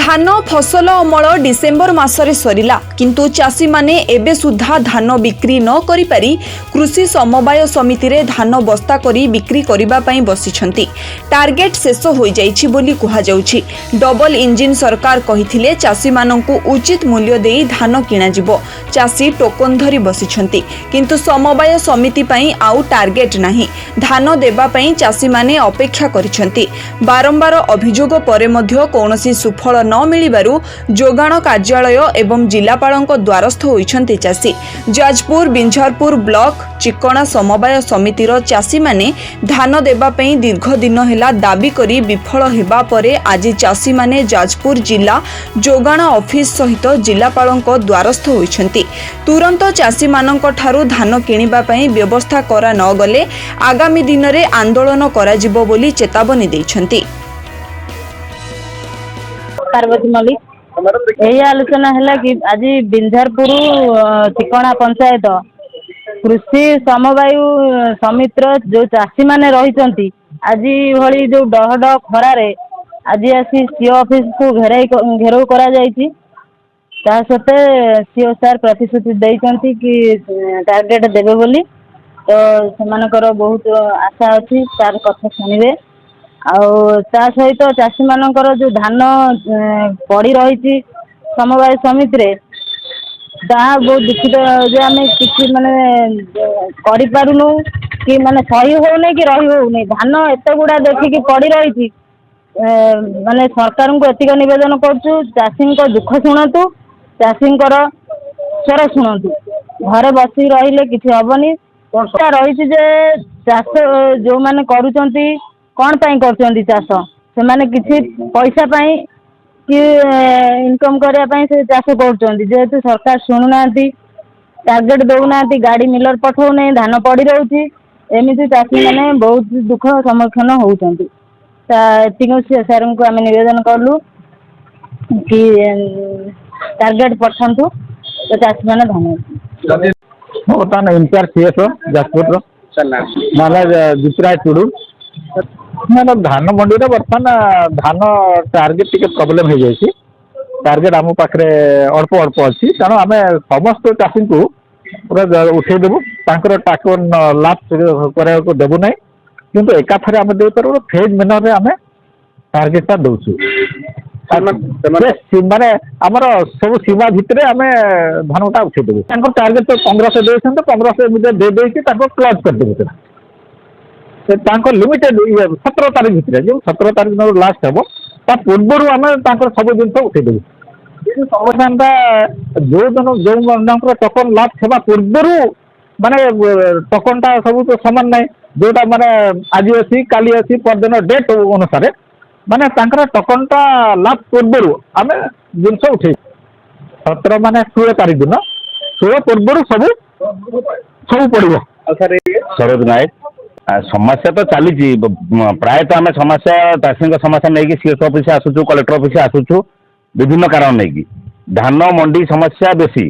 धान फसल अमल डिसेम्बर मासरे सरिला किंतु चाषी माने एबे सुधा धान बिक्री न करि पारी कृषि समवाय समिति रे धान बस्ता करी बिक्री करिबा पई बसिछंती। टार्गेट शेष होई जाईछि बोली कुहा जाउछि। डबल इंजिन सरकार कहिथिले चाषी माननकु उचित मूल्य देई धान किना जिवो। चाषी टोकन धरी बसिछंती किंतु समवाय समिति पई आउ टार्गेट नाही। धान देबा पई चाषी माने अपेक्षा करिछंती। बारंबार अभियोग परे मध्य कोनोसी सुफल न मिलिबारु जोगाण कार्यालय एवं जिलापालଙ୍କ द्वारस्थ होइछंती चाषी। जाजपुर बिंझारपुर ब्लॉक चिकणा समवाय समितिर चाषी माने धान देबा पई दीर्घ दिन हेला दाबी करी विफल हेबा परे आज चाषी माने जाजपुर जिला जोगाण ऑफिस सहित जिलापालଙ୍କ द्वारस्थ होइछंती। तुरंत चाषी मानଙ୍କ ठारू धान किनिबा पई व्यवस्था करा न गले आगामी दिन रे आंदोलन करा जिवो बोली चेतावनी दैछंती। पार्वती मल्लिक यही आलोचना है कि आज बिंझारपुर चिकणा पंचायत कृषि समवाय समितिर जो चाषी माने रही आज भली जो डहड खरारे आज आसी सीओ ऑफिस को घेराव करा जायछि। ता सते सीओ सार प्रतिश्रुति देइछंती कि टार्गेट देबे बोली। तो सेमानकर बहुत आशा अछि तार कथा सुनिबे। ता सहित चाषी मानकर जो धान पड़ी रही समवाय समिति रे ताहा बहुत दुखित जे आम किसी माने करूनु कि माने सही होने कि रही होने धान एत गुड़ा देखिकी पड़ी रही माने सरकार को एतिक निवेदन करूँ चाषी दुख शुणु चाषी स्वर शुणु घरे बस रही किसी हेनी रही चाष जो मैंने करुँच कौन पाई कर चाष से माने किसी पैसा पाई कि इनकम करने से चाष करेतु सरकार शुणुना टार्गेट दौना गाड़ी मिलर पठाऊना धान पड़ी रही एमती चाषी मैंने बहुत दुख सम्मुखीन होती। सार को आम निवेदन कलु कि टार्गेट पठातु तो चाषी मैंने धान बर्तमान इनचार्ज सीएसओ जाजपुर जितराय टुडू मैंने धान मंडी रे बर्तमान धान टार्गेट टिके प्रॉब्लम हो जाए। टार्गेट आम पाखे अल्प अल्प अच्छी तेणु आम समस्त चाषी को पूरा उठेदेबू टाकन लाभ कराया देवु ना किंतु एकाथरे आम देपर फेज मेनर रे आम टार्गेटा दौचु माने आमर सब सीमा भितर आम धानटा उठेदेबू। टार्गेट तो 1500 देते 1500 दे देकी क्लोज करदेबू। लिमिटेड 17 तारीख भितर जो 17 तारीख दिन लास्ट हम ता पूर्व आम सब जिन उठेदेबू। समाधानटा जो दिन जो टोकन लास्ट होगा पूर्व माने टोकनटा सब तो सामान ना जोटा माने आज अच्छी काली अच्छी परदिन डेट अनुसार माने टोकनटा लास्ट पूर्व आम जिन उठे 17 माने 16 तारीख दिन 16 पूर्व सब पड़ो। सरोज नायक समस्या तो चली प्रायतः आम समस्या चाषी समस्या नहीं सीएस ऑफिस आसुचु कलेक्टर ऑफिस आसुचु विभिन्न कारण नहीं धान मंडी समस्या बेसी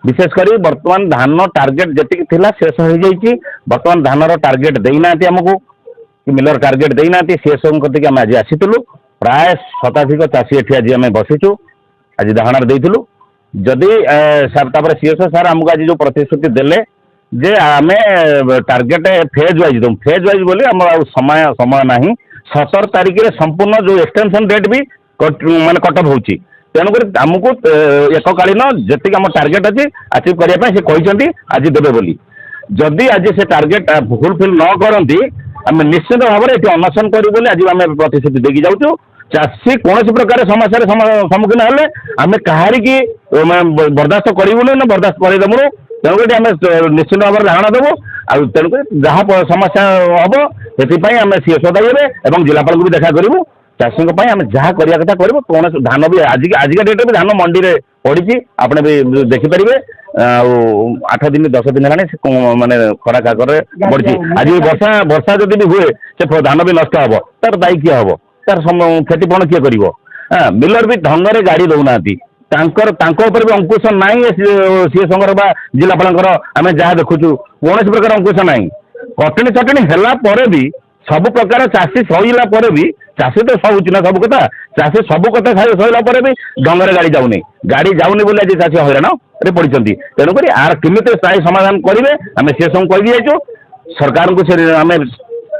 विशेष करी बर्तमान धान टार्गेट जी थिला शेष हो जाइए। बर्तमान धानर टार्गेट देना आमको कि मिलर टार्गेट देना सीएस कति आम आज आसीलु प्राय 87 चाषी एटी आज आम बसीचु आज धाणार देलु जदि सार सीएस सार आमको आज जो प्रतिश्रुति देले जे आमे टार्गेट फेज वाइज बोली समय ना 17 तारीख रे संपूर्ण जो एक्सटेंशन डेट भी माने कटअप होची तेणुक आमको एककालीन जी आम टार्गेट अच्छी अचिव करने आज देवे बोली जदि आज से टार्गेट फुलफिल न करती आम निश्चित भाव में ये अनशन करूँ आज आम प्रतिश्रुति देकी जाऊँ। चाषी कौन प्रकार समस्या सम्मुखीन हेले आम कहारिकी बर्दास्त करूँ ना बर्दास्त करदेमु तेणुक आम निश्चित भाव में धारणा देवु आउ तेणुक जहाँ समस्या हम से आम सीएस दायी और जिलापाल को भी देखा करूँ चाषी आम जहाँ करवा कथा करूँ कौन धान भी आजिका डेट भी धान मंडी में पड़ी आपने भी देखिपारे 8 दिन 10 दिन है माने खरा काकर बढ़ी आज वर्षा जदि भी हुए से धान भी नष्ट हम तार दायी किए हम तार क्षतिपूरण किए कर मिलर भी ढंग से गाड़ी दौना भी अंकुश ना सीएस जिलापाल आम जहाँ देखुचु कौन प्रकार अंकुश ना कटनी चटनी है सब प्रकार चाषी सहीला भी ଚାଷୀ ତ ସହୁଛି ନା ସବୁ କଥା। ଚାଷୀ ସବୁ କଥା ସରିଲା ପରେ ବି ଡଙ୍ଗାରେ ଗାଡ଼ି ଯାଉନି ବୋଲି ଆଜି ଚାଷୀ ହଇରାଣରେ ପଡ଼ିଛନ୍ତି। ତେଣୁକରି ଆର କେମିତି ସ୍ଥାୟୀ ସମାଧାନ କରିବେ ଆମେ ସେ ସବୁ କହିଦିଆଯାଇଛୁ ସରକାରଙ୍କୁ। ସେ ଆମେ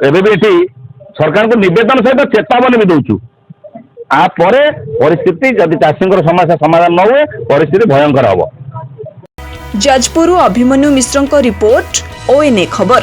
ଏବେ ବି ଏଠି ସରକାରଙ୍କୁ ନିବେଦନ ସହିତ ଚେତାବନୀ ବି ଦଉଛୁ। ଆ ପରେ ପରିସ୍ଥିତି ଯଦି ଚାଷୀଙ୍କର ସମସ୍ୟା ସମାଧାନ ନ ହୁଏ ପରିସ୍ଥିତି ଭୟଙ୍କର ହବ। ଯାଜପୁର ଅଭିମନ୍ୟୁ ମିଶ୍ରଙ୍କ ରିପୋର୍ଟ, ONA ଖବର।